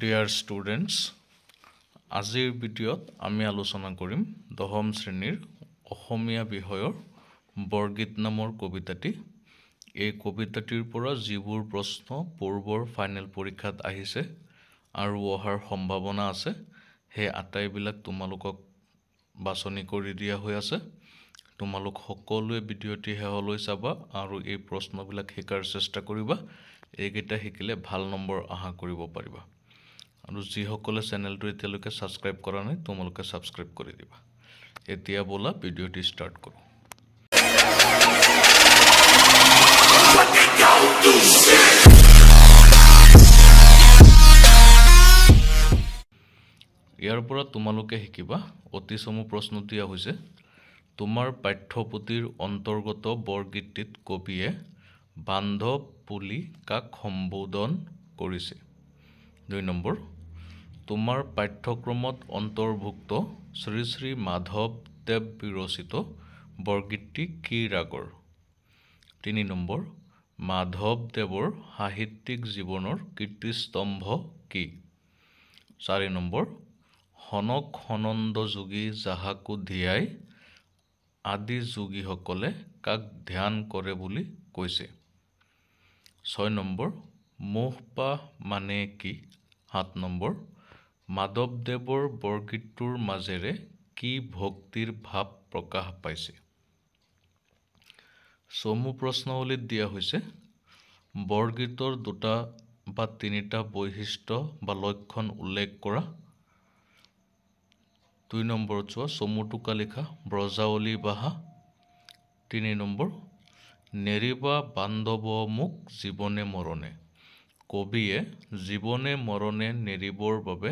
Dear students, আজিৰ ভিডিঅ'ত আমি আলোচনা কৰিম 10ম শ্ৰেণীৰ অসমীয়া বিষয়ৰ বৰগীত নামৰ কবিতাটি। এই কবিতাটিৰ পৰা যিবোৰ প্ৰশ্ন পূৰ্বৰ ফাইনেল পৰীক্ষাত আহিছে আৰু অহাৰ সম্ভাৱনা আছে সেই আটাইবিলাক তোমালোকক বাছনি কৰি দিয়া হৈ আছে। তোমালোক সকলোৱে ভিডিঅ'টি শেষলৈ চাবা আৰু এই প্ৰশ্নবিলাক শিকাৰ চেষ্টা কৰিবা। এইকেইটা শিকিলে ভাল নম্বৰ আশা কৰিব পাৰিবা। আৰু যিসকলে চেনেলটো এতিয়ালৈকে সাবস্ক্ৰাইব কৰা নাই তোমালোকে সাবস্ক্ৰাইব কৰি দিবা। এতিয়া বলা ভিডিঅ'টি ষ্টাৰ্ট কৰোঁ। ইয়াৰ পৰা তোমালোকে শিকিবা অতি চমু প্ৰশ্ন দিয়া হৈছে তোমাৰ পাঠ্যপুথিৰ অন্তৰ্গত বৰগীতটিত কবিয়ে বান্ধৱ বুলি কাক সম্বোধন কৰিছে। 2 নম্বৰ তোমাৰ পাঠ্যক্ৰমত অন্তৰ্ভুক্ত শ্ৰী শ্ৰী মাধৱদেৱ বিৰচিত বৰগীতটি কি ৰাগৰ। 3 নম্বৰ মাধৱদেৱৰ সাহিত্যিক জীৱনৰ কীৰ্তিস্তম্ভ কি। 4 নম্বৰ হনক সনন্দ যোগী যাহাকো ধিয়াই আদি যোগীসকলে কাক ধ্যান কৰে বুলি কৈছে। 6 নম্বৰ মোহপাহ মানে কি। 7 নম্বৰ মাধৱদেৱৰ বৰগীতটোৰ মাজেৰে কি ভক্তিৰ ভাৱ প্ৰকাশ পাইছে। চমু প্ৰশ্নাৱলীত দিয়া হৈছে বৰগীতৰ 2টা বা 3টা বৈশিষ্ট্য বা লক্ষণ উল্লেখ কৰা। 2 নম্বৰত চোৱা চমু টোকা লিখা ব্ৰজাৱলী বাহা। 3 নম্বৰ নেৰিবা বান্ধৱ মোক জীৱনে মৰণে কবিয়ে জীৱনে মৰণে নেৰিবৰ বাবে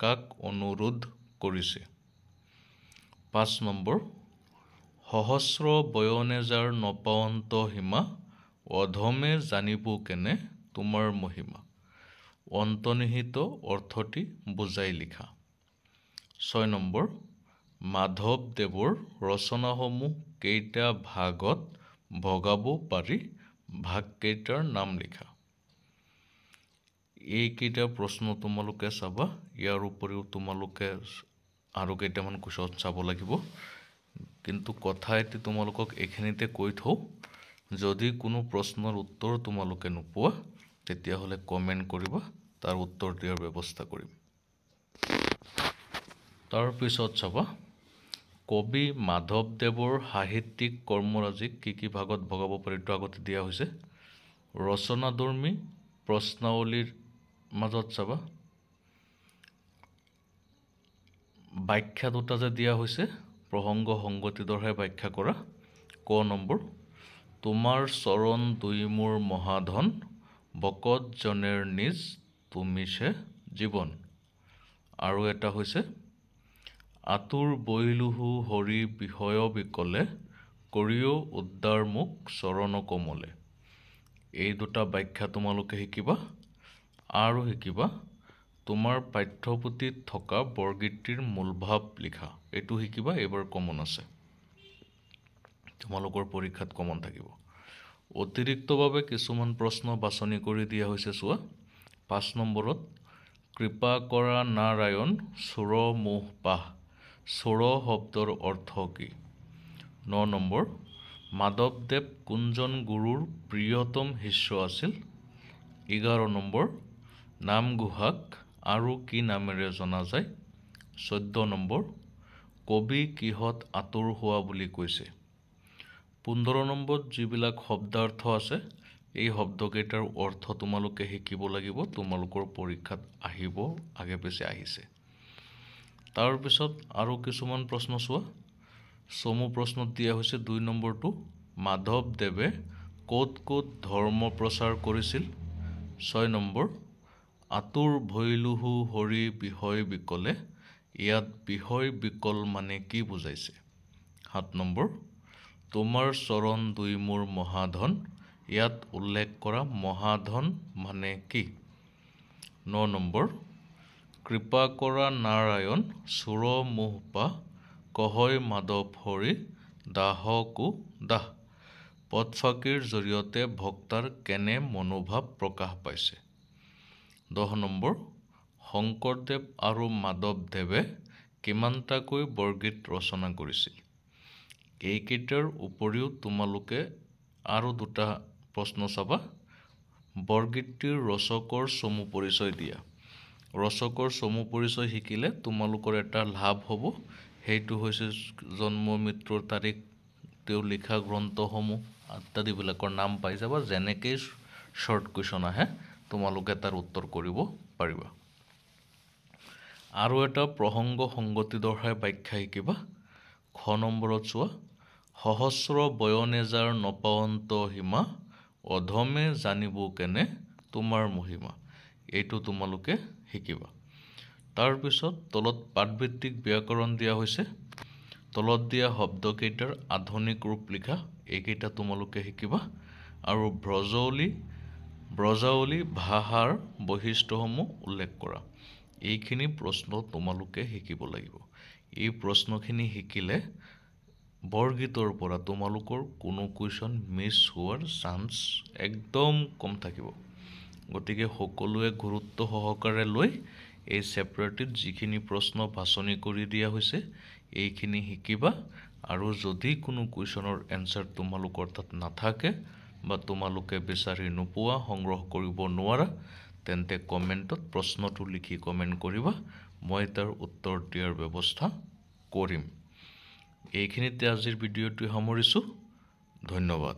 কাক অনুৰোধ কৰিছে। 5 নম্বৰ সহস্ৰ বয়নে যাৰ নপাৱন্ত সীমা অধমে জানিব কেনে তোমাৰ মহিমা অন্তৰ্নিহিত অৰ্থটি বুজাই লিখা। 6 নম্বৰ মাধৱদেৱৰ ৰচনাসমূহ কেইটা ভাগত ভগাব পাৰি ভাগকেইটাৰ নাম লিখা। এইকেইটা প্ৰশ্ন তোমালোকে চাবা। ইয়াৰ উপৰিও তোমালোকে আৰু কেইটামান কুৱেশ্যন চাব লাগিব। কিন্তু কথা এটি তোমালোকক এইখিনিতে কৈ থওঁ যদি কোনো প্ৰশ্নৰ উত্তৰ তোমালোকে নোপোৱা তেতিয়াহ'লে কমেণ্ট কৰিবা, তাৰ উত্তৰ দিয়াৰ ব্যৱস্থা কৰিম। তাৰ পিছত চাবা কবি মাধৱদেৱৰ সাহিত্যিক কৰ্মৰাজিক কি ভাগত ভগাব পাৰি আগতে দিয়া হৈছে। ৰচনাধৰ্মী প্ৰশ্নাৱলীৰ মাজত চাবা ব্যাখ্যা 2টা যে দিয়া হৈছে প্ৰসংগ সংগতি দৰ্শাই ব্যাখ্যা কৰা। ক নম্বৰ তোমাৰ চৰণ দুই মোৰ মহাধন বকত জনেৰ নিজ তুমিছে জীৱন। আৰু এটা হৈছে আতুৰ বৈলুহু হৰি বিষয় বিকলে কৰিও উদ্ধাৰ মোক চৰণ কমলে। এই 2টা ব্যাখ্যা তোমালোকে শিকিবা আৰু শিকিবা তোমাৰ পাঠ্যপুথিত থকা বৰগীতটিৰ মূলভাৱ লিখা। এইটো শিকিবা, এইবাৰ কমন আছে, তোমালোকৰ পৰীক্ষাত কমন থাকিব। অতিৰিক্তভাৱে কিছুমান প্ৰশ্ন বাছনি কৰি দিয়া হৈছে চোৱা। 5 নম্বৰত কৃপা কৰা নাৰায়ণ চোৰ মোহ পাহ চোৰ শব্দৰ অৰ্থ কি। 9 নম্বৰ মাধৱদেৱ কোনজন গুৰুৰ প্ৰিয়তম শিষ্য আছিল। 11 নম্বৰ নামঘোষাক আৰু কি নামেৰে জনা যায়। 14 নম্বৰ কবি কিহত আতুৰ হোৱা বুলি কৈছে। 15 নম্বৰত যিবিলাক শব্দাৰ্থ আছে এই শব্দকেইটাৰ অৰ্থ তোমালোকে শিকিব লাগিব, তোমালোকৰ পৰীক্ষাত আহিব, আগে পিছে আহিছে। তাৰপিছত আৰু কিছুমান প্ৰশ্ন চোৱা। চমু প্ৰশ্নত দিয়া হৈছে 2 নম্বৰটো মাধৱদেৱে ক'ত ক'ত ধৰ্ম প্ৰচাৰ কৰিছিল। 6 নম্বৰ আতুৰ ভৈলুহু হৰি বিষয় বিকলে ইয়াত বিষয় বিকল মানে কি বুজাইছে। 7 নম্বৰ তোমাৰ চৰণ দুই মোৰ মহাধন ইয়াত উল্লেখ কৰা মহাধন মানে কি। 9 নম্বৰ কৃপা কৰা নাৰায়ণ চোৰ মোহ পাহ কহয় মাধৱ হৰি দাহকো দাহ পদফাকিৰ জৰিয়তে ভক্তাৰ কেনে মনোভাৱ প্ৰকাশ পাইছে। 10 নম্বৰ শংকৰদেৱ আৰু মাধৱদেৱে কিমানটাকৈ বৰগীত ৰচনা কৰিছিল? এইকেইটাৰ উপৰিও তোমালোকে আৰু দুটা প্ৰশ্ন চাবা। বৰগীতটিৰ ৰচকৰ চমু পৰিচয় দিয়া। ৰচকৰ চমু পৰিচয় শিকিলে তোমালোকৰ এটা লাভ হ'ব, সেইটো হৈছে জন্ম মৃত্যুৰ তাৰিখ, তেওঁ লিখা গ্ৰন্থসমূহ আদিবিলাকৰ নাম পাই যাবা। যেনেকেই শ্বৰ্ট কুৱেশ্যন আহে তোমালোকে তাৰ উত্তৰ কৰিব পাৰিবা। আৰু এটা প্ৰসংগ সংগতি দৰ্শাই ব্যাখ্যা শিকিবা। খ নম্বৰত চোৱা, সহস্ৰ বয়নে যাৰ নপাৱন্ত সীমা, অধমে জানিব কেনে তোমাৰ মহিমা। এইটো তোমালোকে শিকিবা। তাৰপিছত তলত পাঠভিত্তিক ব্যাকৰণ দিয়া হৈছে। তলত দিয়া শব্দকেইটাৰ আধুনিক ৰূপ লিখা, এইকেইটা তোমালোকে শিকিবা। আৰু ব্ৰজাৱলী ভাষাৰ বৈশিষ্ট্যসমূহ উল্লেখ কৰা। এইখিনি প্ৰশ্ন তোমালোকে শিকিব লাগিব। এই প্ৰশ্নখিনি শিকিলে বৰগীতৰ পৰা তোমালোকৰ কোনো কুৱেশ্যন মিছ হোৱাৰ চান্স একদম কম থাকিব। গতিকে সকলোৱে গুৰুত্ব সহকাৰে লৈ এই চেপ্টাৰটিত যিখিনি প্ৰশ্ন বাছনি কৰি দিয়া হৈছে এইখিনি শিকিবা। আৰু যদি কোনো কুৱেশ্যনৰ এনচাৰ তোমালোকৰ তাত নাথাকে বা তোমালোকে বিচাৰি নোপোৱা, সংগ্ৰহ কৰিব নোৱাৰা, তেন্তে কমেণ্টত প্ৰশ্নটো লিখি কমেণ্ট কৰিবা। মই তাৰ উত্তৰ দিয়াৰ ব্যৱস্থা কৰিম। এইখিনিতে আজিৰ ভিডিঅ'টো সামৰিছোঁ। ধন্যবাদ।